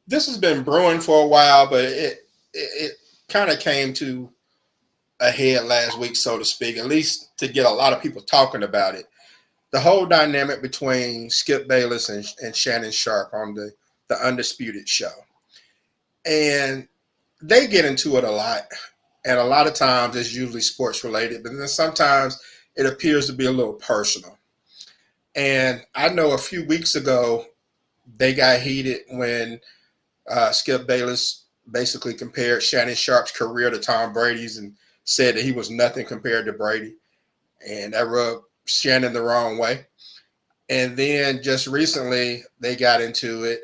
this has been brewing for a while, but it kind of came to a head last week, so to speak, at least to get a lot of people talking about it. The whole dynamic between Skip Bayless and Shannon Sharpe on the Undisputed show. And they get into it a lot. And a lot of times it's usually sports related, but then sometimes it appears to be a little personal. And I know a few weeks ago they got heated when Skip Bayless basically compared Shannon Sharpe's career to Tom Brady's and said that he was nothing compared to Brady. And that rubbed Shannon the wrong way. And then just recently they got into it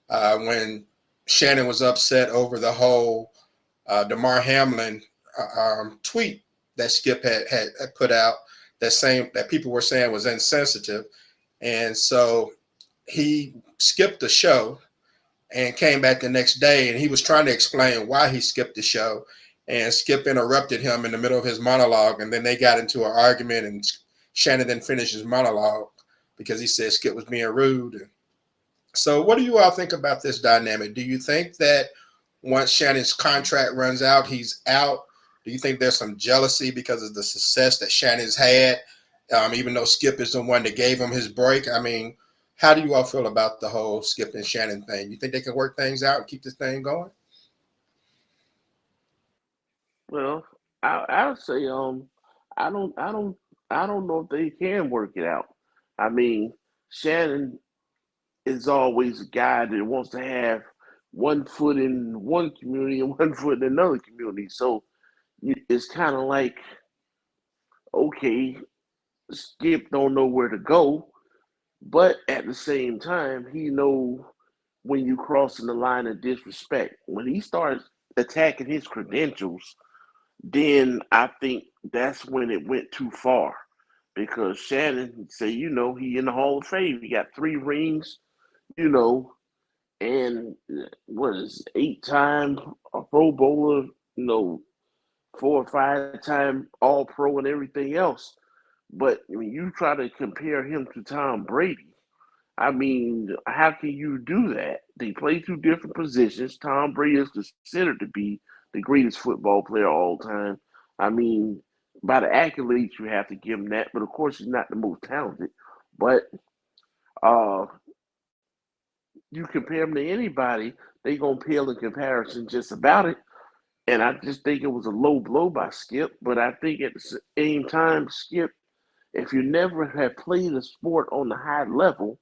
when Shannon was upset over the whole Damar Hamlin tweet that Skip had put out that people were saying was insensitive. And so he skipped the show and came back the next day, and he was trying to explain why he skipped the show. And Skip interrupted him in the middle of his monologue, and then they got into an argument, and Shannon then finished his monologue because he said Skip was being rude. So what do you all think about this dynamic? Do you think that once Shannon's contract runs out, he's out? Do you think there's some jealousy because of the success that Shannon's had, even though Skip is the one that gave him his break? I mean, how do you all feel about the whole Skip and Shannon thing? You think they can work things out and keep this thing going? Well, I would say I don't I don't I don't know if they can work it out. I mean, Shannon is always a guy that wants to have one foot in one community and one foot in another community. So it's kind of like, okay, Skip don't know where to go, but at the same time, he know when you crossing the line of disrespect. When he starts attacking his credentials, then I think that's when it went too far. Because Shannon say, he in the Hall of Fame. He got 3 rings, you know, and what is 8 time a Pro Bowler, 4 or 5 time All Pro and everything else. But when you try to compare him to Tom Brady, I mean, how can you do that? They play 2 different positions. Tom Brady is considered to be the greatest football player of all time. I mean, by the accolades, you have to give him that. But of course, he's not the most talented. But uh, you compare him to anybody, they gonna pale in comparison just about it. And I just think it was a low blow by Skip. But I think at the same time, Skip, if you never have played a sport on the high level,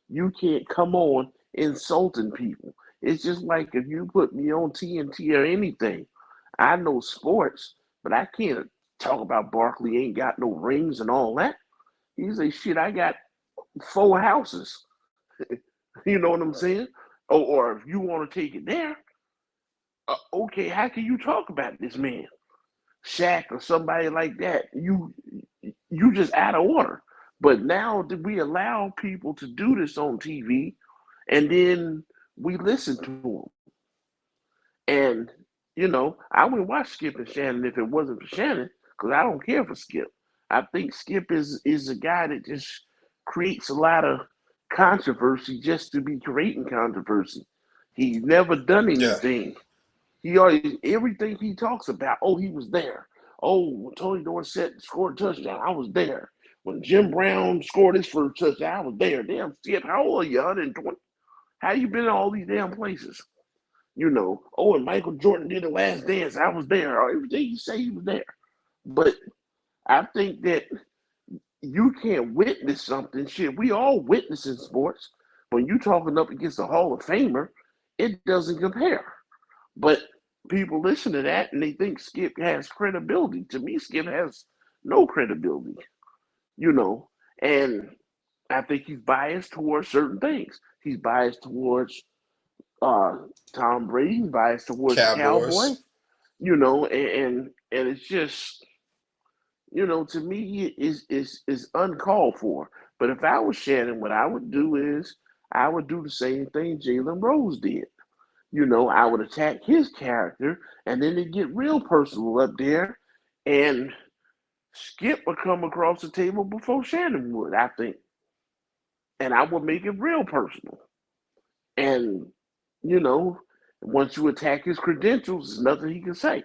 you can't come on insulting people. It's just like if you put me on TNT or anything. I know sports, but I can't talk about Barkley ain't got no rings and all that. He say, shit, I got 4 houses. You know what I'm saying? Or if you want to take it there, okay, how can you talk about this man? Shaq or somebody like that, you just out of order. But now that we allow people to do this on TV, and then we listen to them, and I wouldn't watch Skip and Shannon if it wasn't for Shannon, because I don't care for Skip. I think Skip is a guy that just creates a lot of controversy just to be creating controversy. He's never done Yeah. anything. He always everything he talks about. Oh, he was there. Oh, when Tony Dorsett scored a touchdown, I was there. When Jim Brown scored his first touchdown, I was there. Damn, Skip, how old are you? 120. How you been in all these damn places? Oh, and Michael Jordan did the last dance. I was there. Everything you say, he was there. But I think that you can't witness something. Shit, we all witness in sports. When you talking up against a Hall of Famer, it doesn't compare. But people listen to that and they think Skip has credibility. To me, Skip has no credibility, you know. And I think he's biased towards certain things. He's biased towards uh, Tom Brady. He's biased towards the Cowboys, Cowboys. and it's just to me is uncalled for. But if I was Shannon, what I would do is I would do the same thing Jalen Rose did. I would attack his character, and then it get real personal up there, and Skip would come across the table before Shannon would, I think, and I would make it real personal. And You know, once you attack his credentials, there's nothing he can say.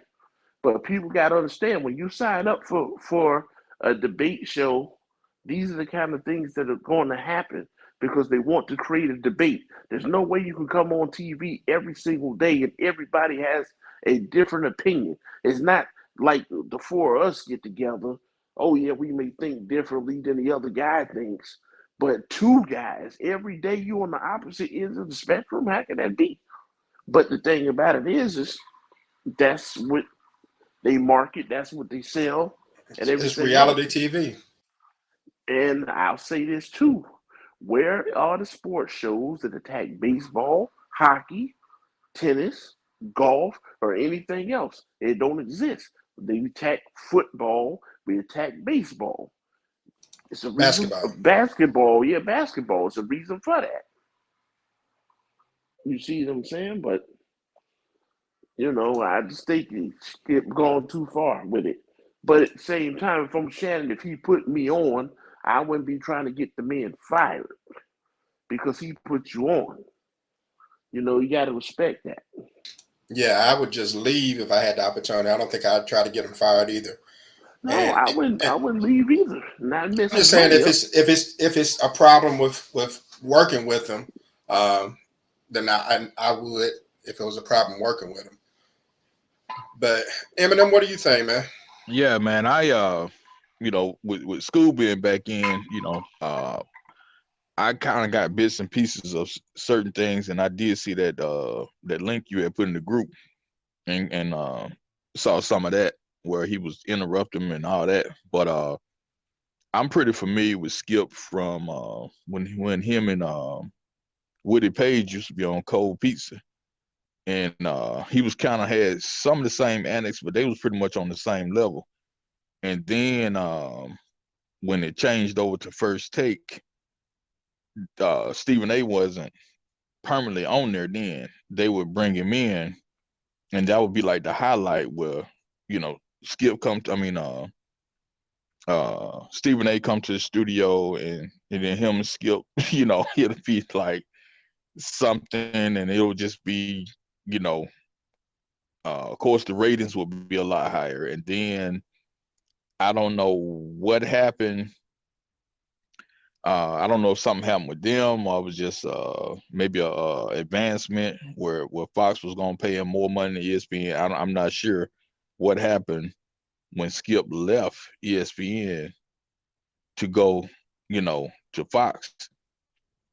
But people got to understand when you sign up for a debate show, these are the kind of things that are going to happen because they want to create a debate. There's no way you can come on TV every single day and everybody has a different opinion. It's not like the four of us get together. Oh yeah, we may think differently than the other guy thinks, but two guys every day you on the opposite ends of the spectrum. How can that be? But the thing about it is that's what they market, that's what they sell, and It's everything else. reality TV. And I'll say this too. Where are the sports shows that attack baseball, hockey, tennis, golf, or anything else? It don't exist. They attack football, we attack baseball. It's a reason Basketball. basketball, yeah, basketball. It's a reason for that. You see what I'm saying? But I just think it's gone too far with it. But at the same time, if I'm Shannon, if he put me on, I wouldn't be trying to get the man fired because he put you on. You got to respect that. Yeah, I would just leave if I had the opportunity. I don't think I'd try to get him fired either. No, And, I wouldn't. and I wouldn't leave either. Not I'm just messing saying, money if up. it's a problem with working with him, then I would if it was a problem working with him. But Eminem, what do you think, man? Yeah, man. With school being back in, I kind of got bits and pieces of certain things, and I did see that link you had put in the group, and saw some of that where he was interrupting and all that. But I'm pretty familiar with Skip from when him and Woody Page used to be on Cold Pizza, and he was kind of had some of the same antics, but they was pretty much on the same level. And then when it changed over to First Take, Stephen A wasn't permanently on there. Then they would bring him in, and that would be like the highlight where Skip come to, I mean Stephen A come to the studio, and then him and Skip, it'll be like something, and it'll just be, you know, of course the ratings will be a lot higher. And then I don't know what happened. I don't know if something happened with them, or it was just maybe a advancement where Fox was gonna pay him more money than ESPN. I'm not sure what happened when Skip left ESPN to go, to Fox.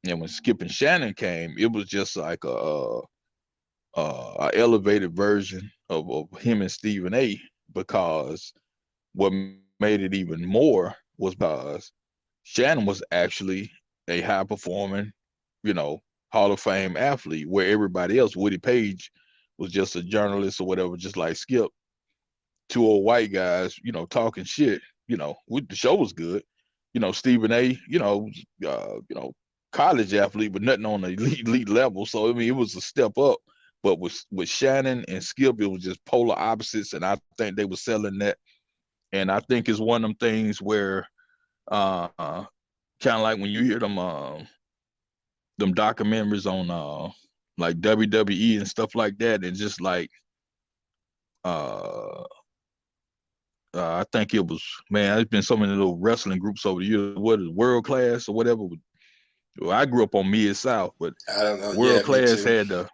And when Skip and Shannon came, it was just like a elevated version of him and Stephen A. Because what made it even more was because Shannon was actually a high performing, Hall of Fame athlete, where everybody else, Woody Page, was just a journalist or whatever, just like Skip. Two old white guys, talking shit. The show was good. Stephen A. College athlete, but nothing on the elite level. So I mean, it was a step up. But with Shannon and Skip, it was just polar opposites, and I think they were selling that. And I think it's one of them things where, uh, kind of like when you hear them documentaries on like WWE and stuff like that, and just like uh I think it was, man, there's been so many little wrestling groups over the years. What is World Class or whatever? Well, I grew up on Mid South, but I don't know. Yeah, World me Class too. had the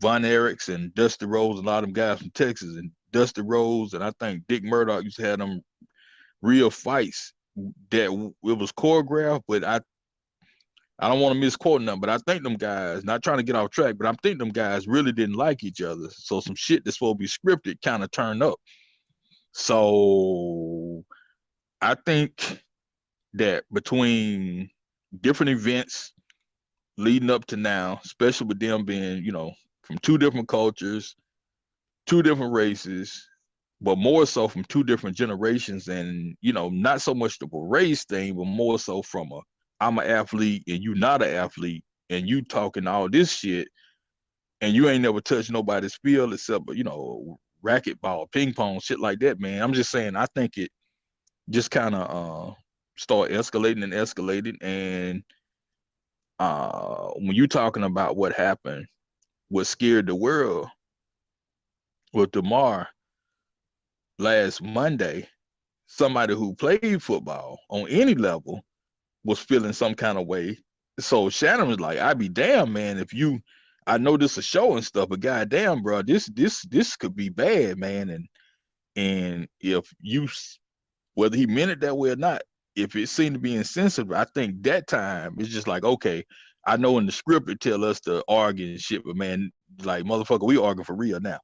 Von Erichs and Dusty Rhodes, a lot of them guys from Texas, and Dusty Rhodes, and I think Dick Murdoch used to have them real fights that it was choreographed, but I don't want to misquote them, but I think them guys, not trying to get off track, but I think them guys really didn't like each other. So some shit that's supposed to be scripted kind of turned up. So I think that between different events leading up to now, especially with them being, from two different cultures, two different races, but more so from two different generations, and not so much the race thing, but more so from I'm an athlete and you not an athlete, and you talking all this shit, and you ain't never touched nobody's field except racquetball, ping pong, shit like that, man. I'm just saying, I think it just kind of start escalating and escalating. And when you're talking about what happened what scared the world with DeMar last Monday. Somebody who played football on any level was feeling some kind of way. So Shannon was like, "I'd be damn, man, if you, I know this is a show and stuff, but goddamn, bro, this could be bad, man." And if you, whether he meant it that way or not, if it seemed to be insensitive, I think that time it's just like, okay, I know in the script it tell us to argue and shit, but man, like motherfucker, we arguing for real now,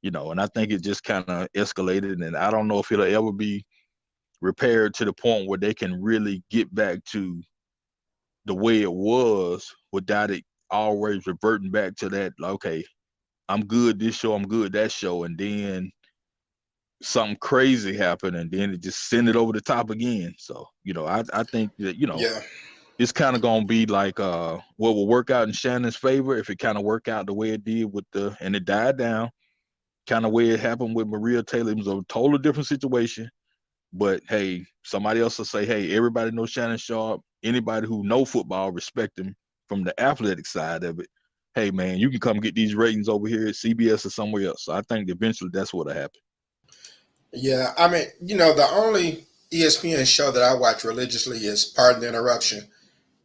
And I think it just kind of escalated, and I don't know if it'll ever be repaired to the point where they can really get back to the way it was without it always reverting back to that, like, okay, I'm good this show, I'm good that show, and then something crazy happened and then it just send it over the top again. So, I think that, Yeah. it's kind of gonna be like what will work out in Shannon's favor if it kind of work out the way it did and it died down, kind of way it happened with Maria Taylor. It was a totally different situation. But hey, somebody else will say, hey, everybody knows Shannon Sharpe. Anybody who know football, respect him from the athletic side of it. Hey, man, you can come get these ratings over here at CBS or somewhere else. So I think eventually that's what'll happen. Yeah. I mean, the only ESPN show that I watch religiously is Pardon the Interruption.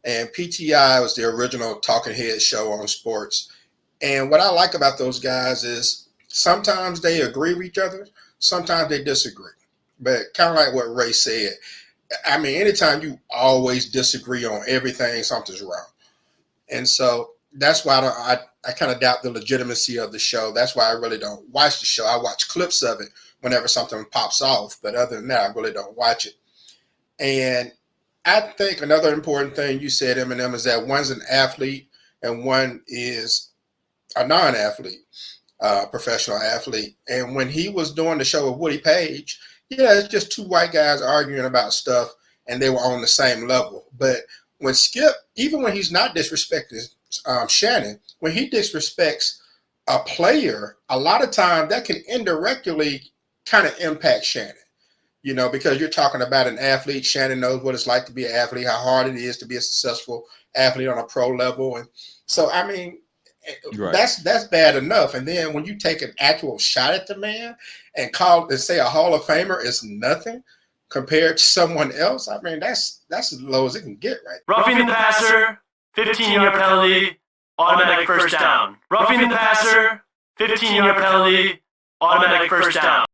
And PTI was the original talking head show on sports. And what I like about those guys is sometimes they agree with each other, sometimes they disagree. But kind of like what Ray said, I mean, anytime you always disagree on everything, something's wrong. And so that's why I kind of doubt the legitimacy of the show. That's why I really don't watch the show. I watch clips of it whenever something pops off. But other than that, I really don't watch it. And I think another important thing you said, Eminem, is that one's an athlete and one is a non-athlete, professional athlete. And when he was doing the show with Woody Page, yeah, it's just two white guys arguing about stuff and they were on the same level. But when Skip, even when he's not disrespecting Shannon, when he disrespects a player, a lot of times that can indirectly kind of impact Shannon. Because you're talking about an athlete. Shannon knows what it's like to be an athlete, how hard it is to be a successful athlete on a pro level. And so, I mean, Right. that's bad enough. And then when you take an actual shot at the man and say a Hall of Famer is nothing compared to someone else, I mean, that's as low as it can get, right? Roughing the passer, 15-yard penalty, automatic first down. Roughing the passer, 15-yard penalty, automatic first down.